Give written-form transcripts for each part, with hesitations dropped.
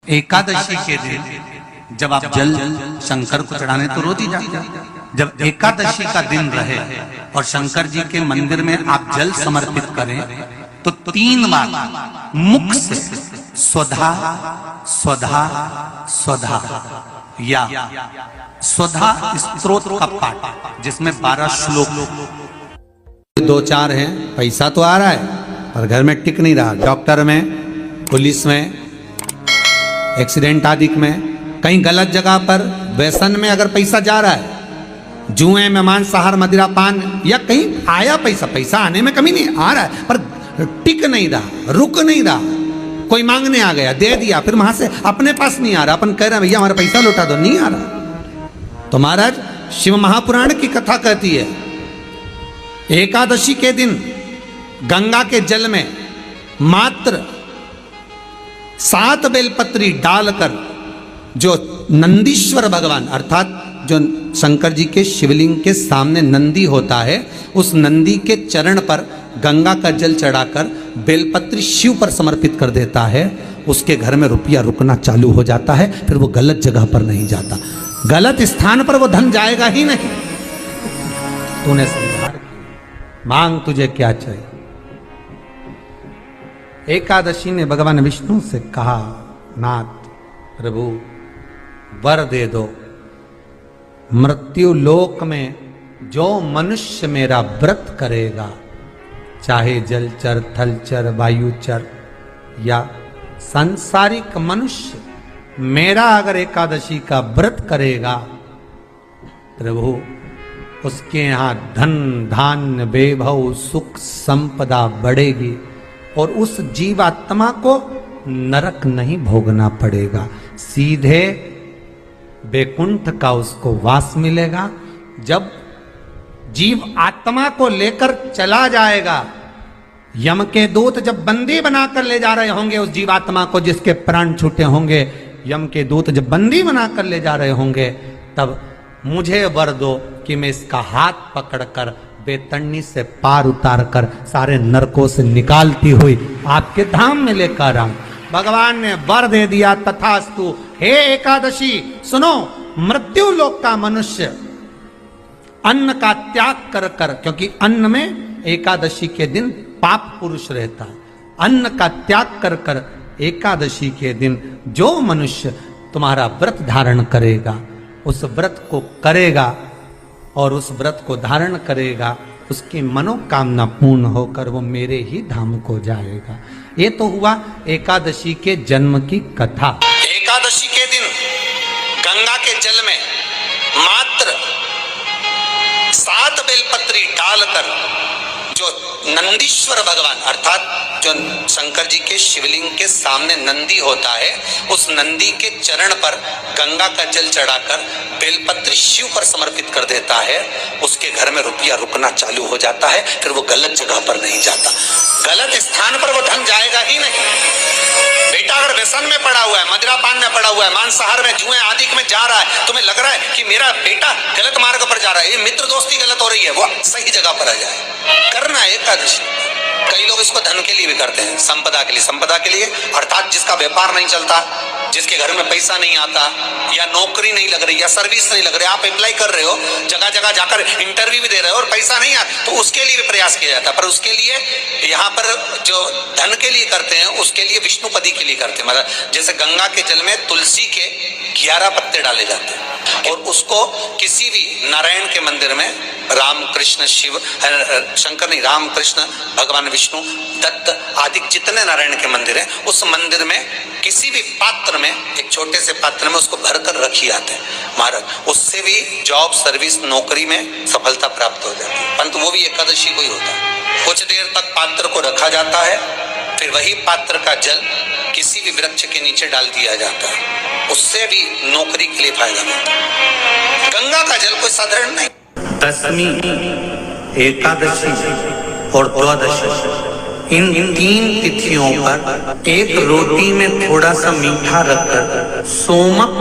एकादशी के दिन जब आप जल शंकर को चढ़ाने तो रोज ही जाते, जब एकादशी का दिन रहे और शंकर जी के मंदिर में आप जल समर्पित करें तो 3 बार मुख से स्वधा स्वधा स्वधा या स्वधा स्तोत्र का पाठ, जिसमें 12 श्लोक 2-4 हैं। पैसा तो आ रहा है पर घर में टिक नहीं रहा, डॉक्टर में, पुलिस में, एक्सीडेंट आदि में, कहीं गलत जगह पर, व्यसन में अगर पैसा जा रहा है, जुए में, मांसाहार, मदिरा पान, या कहीं आया पैसा आने में कमी नहीं, आ रहा है पर टिक नहीं रहा, रुक नहीं रहा। कोई मांगने आ गया, दे दिया, फिर वहां से अपने पास नहीं आ रहा, अपन कह रहे हैं भैया हमारा पैसा लौटा दो, नहीं आ रहा। तो महाराज शिव महापुराण की कथा कहती है एकादशी के दिन गंगा के जल में मात्र 7 बेलपत्री डालकर जो नंदीश्वर भगवान अर्थात जो शंकर जी के शिवलिंग के सामने नंदी होता है, उस नंदी के चरण पर गंगा का जल चढ़ाकर बेलपत्री शिव पर समर्पित कर देता है, उसके घर में रुपया रुकना चालू हो जाता है, फिर वो गलत जगह पर नहीं जाता, गलत स्थान पर वो धन जाएगा ही नहीं। तूने समझा, मांग तुझे क्या चाहिए। एकादशी ने भगवान विष्णु से कहा, नाथ प्रभु वर दे दो, मृत्यु लोक में जो मनुष्य मेरा व्रत करेगा, चाहे जलचर, थलचर, वायुचर या सांसारिक मनुष्य, मेरा अगर एकादशी का व्रत करेगा प्रभु, उसके यहाँ धन धान्य वैभव सुख संपदा बढ़ेगी और उस जीवात्मा को नरक नहीं भोगना पड़ेगा, सीधे वैकुंठ का उसको वास मिलेगा। जब जीव आत्मा को लेकर चला जाएगा, यम के दूत जब बंदी बनाकर ले जा रहे होंगे उस जीवात्मा को जिसके प्राण छूटे होंगे, यम के दूत जब बंदी बनाकर ले जा रहे होंगे, तब मुझे वर दो कि मैं इसका हाथ पकड़कर बेतन्नी से पार उतार कर सारे नरकों से निकालती हुई आपके धाम में लेकर आऊं। भगवान ने वर दे दिया, तथास्तु। हे एकादशी सुनो, मृत्यु लोक का मनुष्य अन्न का त्याग कर कर, क्योंकि अन्न में एकादशी के दिन पाप पुरुष रहता है, अन्न का त्याग कर कर एकादशी के दिन जो मनुष्य तुम्हारा व्रत धारण करेगा, उस व्रत को करेगा और उस व्रत को धारण करेगा, उसकी मनोकामना पूर्ण होकर वो मेरे ही धाम को जाएगा। ये तो हुआ एकादशी के जन्म की कथा। एकादशी के दिन गंगा के जल में मात्र 7 बेलपत्री डालकर जो नंदीश्वर भगवान अर्थात जो शंकर जी के शिवलिंग के सामने नंदी होता है, उस नंदी के चरण पर गंगा का जल चढ़ाकर बेलपत्री शिव पर समर्पित कर देता है, उसके घर में रुपया रुकना चालू हो जाता है, फिर वो गलत जगह पर नहीं जाता, गलत स्थान पर वो धन जाएगा ही नहीं। बेटा अगर व्यसन में पड़ा हुआ है, मदिरा पान में पड़ा हुआ है, मांसाहार में, जुए आदि में जा रहा है, तुम्हें लग रहा है कि मेरा बेटा गलत मार्ग पर जा रहा है, ये मित्र दोस्ती गलत हो रही है, वो सही जगह पर आ जाए। करना है एकादशी। कई लोग इसको धन के लिए भी करते हैं, संपदा के लिए, संपदा के लिए अर्थात जिसका व्यापार नहीं चलता, जिसके घर में पैसा नहीं आता, या नौकरी नहीं लग रही, या सर्विस नहीं लग रही, आप अप्लाई कर रहे हो, जगह जगह जाकर इंटरव्यू भी दे रहे हो और पैसा नहीं आता, तो उसके लिए भी प्रयास किया जाता है। पर उसके लिए यहाँ पर जो धन के लिए करते हैं, उसके लिए विष्णुपदी के लिए करते हैं। मतलब जैसे गंगा के जल में तुलसी के 11 पत्ते डाले जाते हैं और उसको किसी भी नारायण के मंदिर में, राम कृष्ण शिव शंकर नहीं, राम कृष्ण भगवान विष्णु दत्त आदि जितने नारायण के मंदिर हैं, उस मंदिर में किसी भी पात्र में, एक छोटे से पात्र में उसको भरकर रखी जाते हैं महाराज, उससे भी जॉब सर्विस नौकरी में सफलता प्राप्त हो जाती है। परंतु वो भी एकादशी को ही होता है। कुछ देर तक पात्र को रखा जाता है, फिर वही पात्र का जल किसी भी वृक्ष के नीचे डाल दिया जाता है, उससे भी नौकरी के लिए फायदा मिलता है। गंगा का जल कोई साधारण नहीं। दशमी, एकादशी और द्वादशी, इन 3 तिथियों पर एक रोटी में थोड़ा सा मीठा रखकर सोमक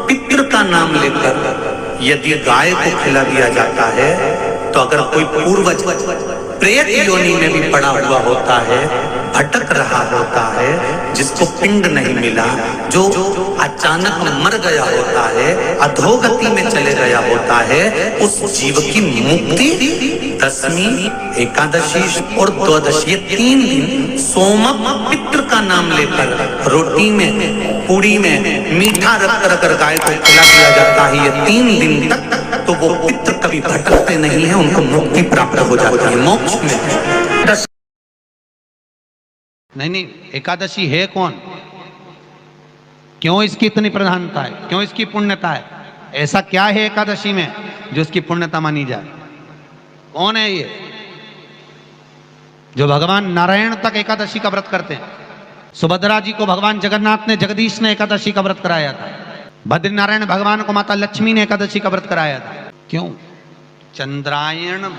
पितृ का नाम लेकर यदि गाय को खिला दिया जाता है, तो अगर कोई पूर्वज प्रेत योनि में भी पड़ा हुआ होता है, भटक रहा होता है, जिसको पिंड नहीं मिला, जो अचानक मर गया होता है, अधोगति में चले गया होता है, उस जीव की मुक्ति दशमी, एकादशी और द्वादशी, ये 3 दिन सोमक पितृ का नाम लेकर रोटी में, पूड़ी में मीठा रख कर गाय को खिला दिया जाता है। ये 3 दिन तक तो वो पितृ कभी भटकते नहीं है, उनको मुक्ति प्राप्त हो जाती है, मोक्ष में। नहीं, एकादशी है कौन, क्यों इसकी इतनी प्रधानता है, क्यों इसकी पुण्यता है, ऐसा क्या है एकादशी में जो इसकी पुण्यता मानी जाए? कौन है ये जो भगवान नारायण तक एकादशी का व्रत करते हैं? सुभद्रा जी को भगवान जगन्नाथ ने, जगदीश ने एकादशी का व्रत कराया था। बद्रीनारायण भगवान को माता लक्ष्मी ने एकादशी का व्रत कराया था। क्यों? चंद्रायण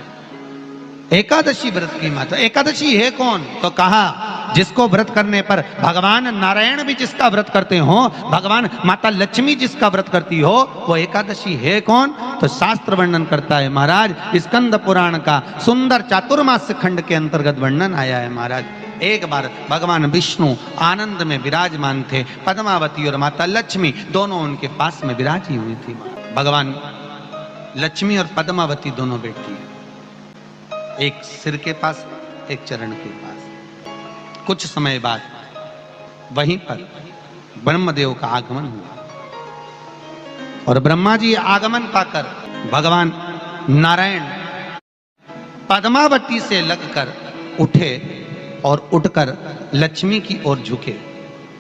एकादशी व्रत की माता। एकादशी है कौन? तो कहा जिसको व्रत करने पर भगवान नारायण भी जिसका व्रत करते हो, भगवान माता लक्ष्मी जिसका व्रत करती हो, वो एकादशी है कौन? तो शास्त्र वर्णन करता है महाराज, स्कंद पुराण का सुंदर चातुर्मास्य खंड के अंतर्गत वर्णन आया है महाराज। एक बार भगवान विष्णु आनंद में विराजमान थे, पद्मावती और माता लक्ष्मी दोनों उनके पास में विराजी हुई थी। भगवान लक्ष्मी और पद्मावती दोनों बैठी, एक सिर के पास, एक चरण के पास। कुछ समय बाद वहीं पर ब्रह्मदेव का आगमन हुआ और ब्रह्मा जी आगमन पाकर भगवान नारायण पद्मावती से लगकर उठे और उठकर लक्ष्मी की ओर झुके।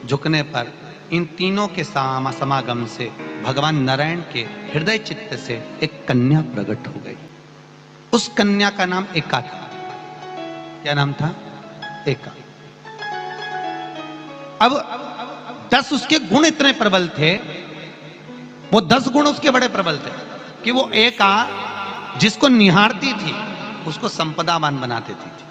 झुकने पर इन तीनों के समागम से भगवान नारायण के हृदय चित्त से एक कन्या प्रकट हो गई। उस कन्या का नाम एका था। क्या नाम था? एका। अब 10 उसके गुण इतने प्रबल थे, वो 10 गुण उसके बड़े प्रबल थे कि वो एका जिसको निहारती थी उसको संपदावान बना देती थी,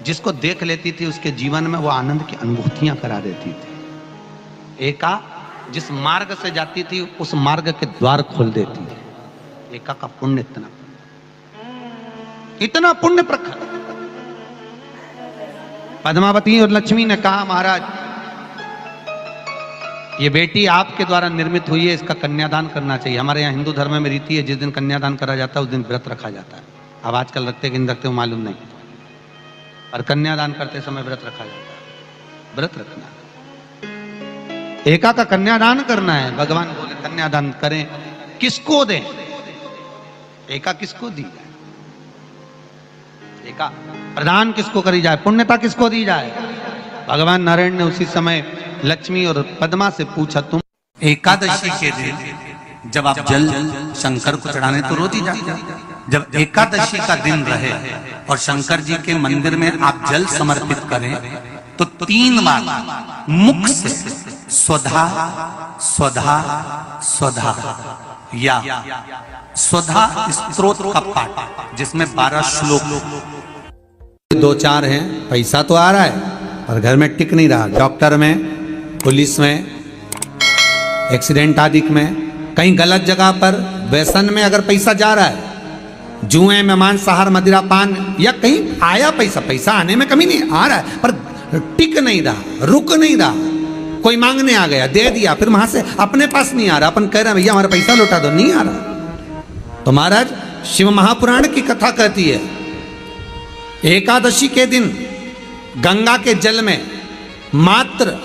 जिसको देख लेती थी उसके जीवन में वो आनंद की अनुभूतियां करा देती थी। एका जिस मार्ग से जाती थी उस मार्ग के द्वार खोल देती थी। एका का पुण्य इतना पुण्य प्रखर। पद्मावती और लक्ष्मी ने कहा महाराज ये बेटी आपके द्वारा निर्मित हुई है, इसका कन्यादान करना चाहिए। हमारे यहाँ हिंदू धर्म में रीति है, जिस दिन कन्यादान करा जाता है उस दिन व्रत रखा जाता है। अब आजकल रखते कि नहीं रखते हो मालूम नहीं, और कन्यादान करते समय व्रत रखा जाता है। व्रत रखना, एका का कन्यादान करना है। भगवान बोले कन्यादान करें, किसको दें? एका किसको दी जाए? एका प्रदान किसको करी जाए? पुण्यता किसको दी जाए? भगवान नारायण ने उसी समय लक्ष्मी और पद्मा से पूछा, तुम एकादशी के दिन जब आप जल शंकर को चढ़ाने तो रोज ही जाते, जब एकादशी का दिन रहे और शंकर जी के मंदिर में आप जल समर्पित करें तो 3 बार मुख से स्वधा स्वधा स्वधा या स्वधा स्तोत्र का पाठ, जिसमें 12 श्लोक 2-4 हैं। पैसा तो आ रहा है और घर में टिक नहीं रहा। डॉक्टर में, पुलिस में, एक्सीडेंट आदि में, कहीं गलत जगह पर, व्यसन में अगर पैसा जा रहा है, जुए में, मांसाहार, मदिरा पान, या कहीं आया पैसा आने में कमी नहीं, आ रहा है पर टिक नहीं रहा, रुक नहीं रहा। कोई मांगने आ गया, दे दिया, फिर वहां से अपने पास नहीं आ रहा, अपन कह रहे हैं भैया हमारा पैसा लौटा दो, नहीं आ रहा। तो महाराज शिव महापुराण की कथा कहती है एकादशी के दिन गंगा के जल में मात्र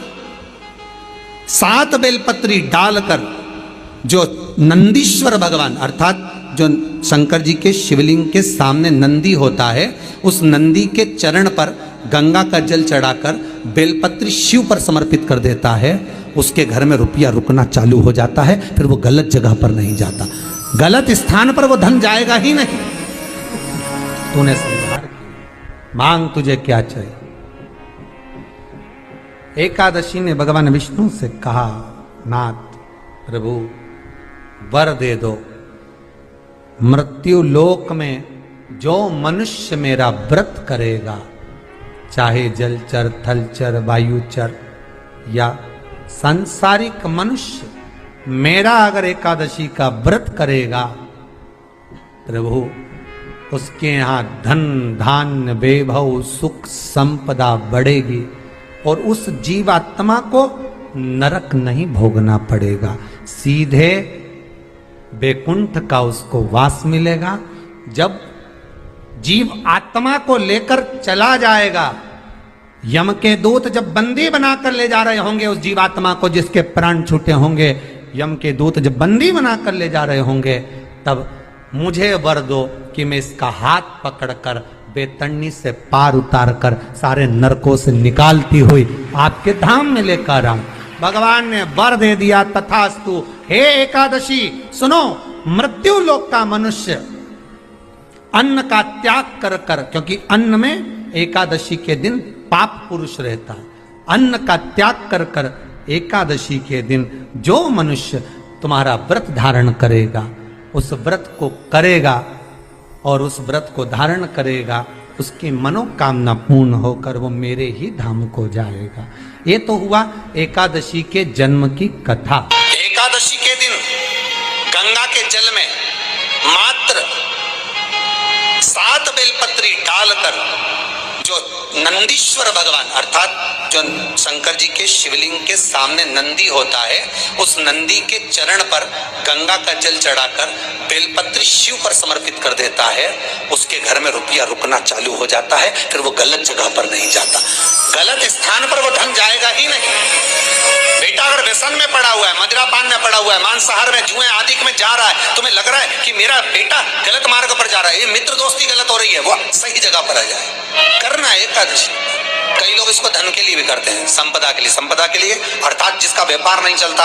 7 बेलपत्री डालकर जो नंदीश्वर भगवान अर्थात जो शंकर जी के शिवलिंग के सामने नंदी होता है, उस नंदी के चरण पर गंगा का जल चढ़ाकर बेलपत्री शिव पर समर्पित कर देता है, उसके घर में रुपया रुकना चालू हो जाता है। फिर वो गलत जगह पर नहीं जाता, गलत स्थान पर वो धन जाएगा ही नहीं। तूने संहार किया, मांग तुझे क्या चाहिए। एकादशी ने भगवान विष्णु से कहा, नाथ प्रभु वर दे दो, मृत्यु लोक में जो मनुष्य मेरा व्रत करेगा, चाहे जलचर, थलचर, वायुचर या सांसारिक मनुष्य, मेरा अगर एकादशी का व्रत करेगा, प्रभु उसके यहाँ धन धान्य वैभव सुख संपदा बढ़ेगी और उस जीवात्मा को नरक नहीं भोगना पड़ेगा, सीधे वैकुंठ का उसको वास मिलेगा। जब जीव आत्मा को लेकर चला जाएगा, यम के दूत जब बंदी बनाकर ले जा रहे होंगे उस जीवात्मा को जिसके प्राण छूटे होंगे, यम के दूत जब बंदी बनाकर ले जा रहे होंगे, तब मुझे वर दो कि मैं इसका हाथ पकड़कर बेतन्नी से पार उतार कर सारे नरकों से निकालती हुई आपके धाम में लेकर आऊं। भगवान ने वर दे दिया, तथास्तु। हे एकादशी सुनो, मृत्यु लोक का मनुष्य अन्न का त्याग कर कर, क्योंकि अन्न में एकादशी के दिन पाप पुरुष रहता है, अन्न का त्याग कर कर एकादशी के दिन जो मनुष्य तुम्हारा व्रत धारण करेगा, उस व्रत को करेगा और उस व्रत को धारण करेगा, उसकी मनोकामना पूर्ण होकर वो मेरे ही धाम को जाएगा। ये तो हुआ एकादशी के जन्म की कथा। एकादशी के दिन गंगा के जल में मात्र 7 बेलपत्री डालकर जो नंदीश्वर भगवान अर्थात जो शंकर जी के शिवलिंग के सामने नंदी होता है, उस नंदी के चरण पर गंगा का जल चढ़ाकर बेलपत्री शिव पर समर्पित कर देता है, उसके घर में रुपया रुकना चालू हो जाता है। फिर वो गलत जगह पर नहीं जाता, गलत स्थान पर वो धन जाएगा ही नहीं। बेटा अगर व्यसन में पड़ा हुआ है, मदिरा पान में पड़ा हुआ है, मांसाहार में, जुए आदि में जा रहा है, तुम्हें लग रहा है कि मेरा बेटा गलत मार्ग पर जा रहा है, ये मित्र दोस्ती गलत हो रही है, वो सही जगह पर आ जाए। करना है एकादशी। कई लोग इसको धन के लिए भी करते हैं, संपदा के लिए। संपदा के लिए अर्थात जिसका व्यापार नहीं चलता,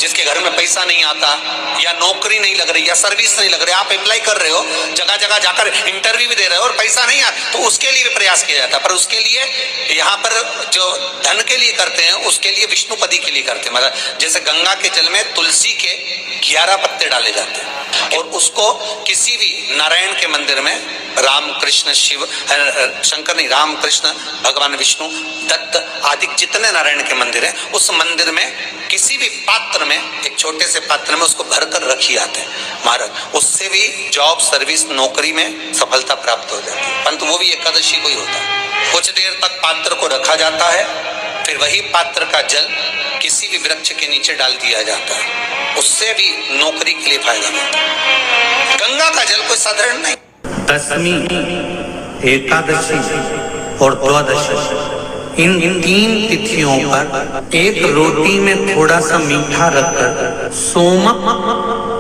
जिसके घर में पैसा नहीं आता, या नौकरी नहीं लग रही, या सर्विस नहीं लग रही, आप अप्लाई कर रहे हो, जगह जगह जाकर इंटरव्यू भी दे रहे हो और पैसा नहीं आता, तो उसके लिए भी प्रयास किया जाता है। पर उसके लिए यहाँ पर जो धन के लिए करते हैं, उसके लिए विष्णुपदी के लिए करते हैं। मतलब जैसे गंगा के जल में तुलसी के 11 पत्ते डाले जाते हैं और उसको किसी भी नारायण के मंदिर में, राम कृष्ण शिव शंकर नहीं, राम कृष्ण भगवान विष्णु दत्त आदि जितने नारायण के मंदिर हैं, उस मंदिर में किसी भी पात्र में, एक छोटे से पात्र में उसको भर कर रखी जाते हैं महाराज। उससे भी जॉब सर्विस नौकरी में सफलता प्राप्त हो जाती है। परंतु वो भी एकादशी को ही होता है। कुछ देर तक पात्र को रखा जाता है, फिर वही पात्र का जल किसी भी वृक्ष के नीचे डाल दिया जाता है, उससे भी नौकरी के लिए फायदा मिलता है। गंगा का जल कोई साधारण नहीं। दशमी, एकादशी और द्वादशी, इन 3 तिथियों पर एक रोटी में थोड़ा सा मीठा रखकर सोमक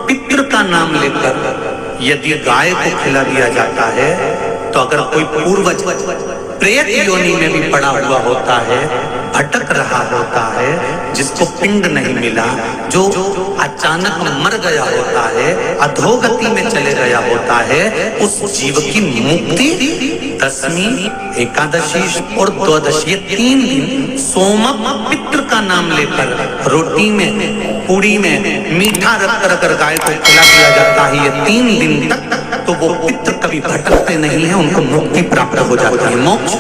पितृ का नाम लेकर यदि गाय को खिला दिया जाता है, तो अगर कोई पूर्वज प्रेत योनि में भी पड़ा हुआ होता है, भटक रहा होता है, जिसको पिंड नहीं मिला, जो अचानक मर गया होता है, अधोगति में चले गया होता है, उस जीव की मुक्ति दशमी, एकादशी और द्वादशी, ये 3 दिन सोमक पितृ का नाम लेकर रोटी में, पूड़ी में मीठा रखकर अगर गाय को खिला दिया जाता है, ये 3 दिन तक, तो वो पितृ कभी भटकते नहीं है, उनको मुक्ति प्राप्त हो जाती है, मोक्ष